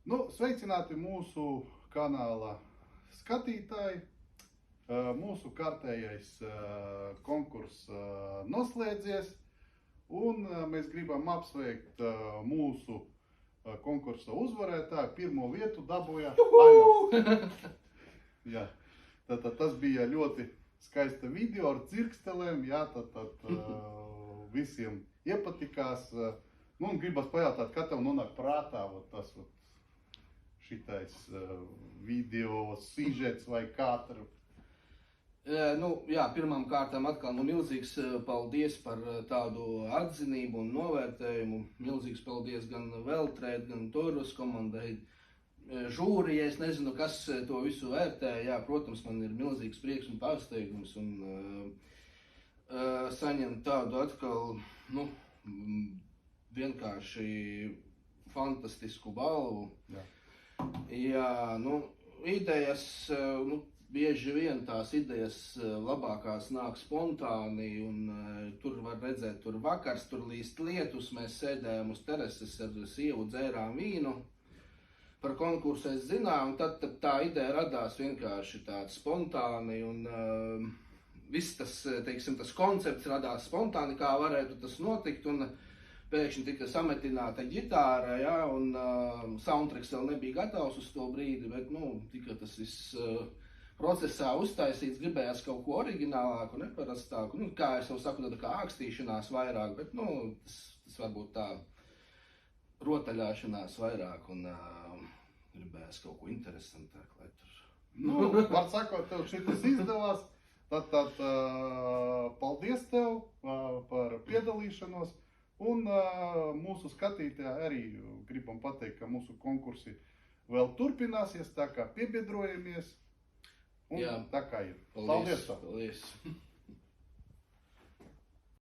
Nu, sveicināti mūsu kanāla skatītāji. Mūsu kārtējais konkurss noslēdzies, un mēs gribam apsveikt mūsu konkursa uzvarētāju. Pirmo vietu dabūja Ainas. Jā, tad tas bija ļoti skaista video ar dzirkstelēm, jā, tad visiem iepatikās. Nu, un gribas pajautāt, kā tev nonāk prātā tas šitais video sižets vai katru? Jā, pirmām kārtām atkal milzīgs paldies par tādu atzinību un novērtējumu. Milzīgs paldies gan Veltrēt, gan Torus komandai, žūrijai. Es nezinu, kas to visu vērtē. Jā, protams, man ir milzīgs prieks un pārsteigums un saņemt tādu atkal, vienkārši fantastisku balvu. Jā, idejas, bieži vien tās idejas labākās nāk spontāni, un tur var redzēt, tur vakars, tur līst lietus, mēs sēdējām uz terases ar sievu, dzērām vīnu. Par konkursu es zināju, un tad tā ideja radās vienkārši tāda spontāni, un viss tas, teiksim, tas koncepts radās spontāni, kā varētu tas notikt, un pēkšņi tika sametināta ģitāra, jā, un soundtracks vēl nebija gatavs uz to brīdi, bet, tika tas viss procesā uztaisīts, gribējās kaut ko oriģinālāku, neparastāku, kā es jau saku, tāda kā ākstīšanās vairāk, bet, tas varbūt tā rotaļāšanās vairāk, un gribējās kaut ko interesantāku, lai tur. Var sakot, tev šitas izdevās, tad paldies tev par piedalīšanos, un mūsu skatītāji arī gribam pateikt, ka mūsu konkursi vēl turpināsies, tā kā piebiedrojamies. Un jā, tā kā ir. Paldies! Paldies!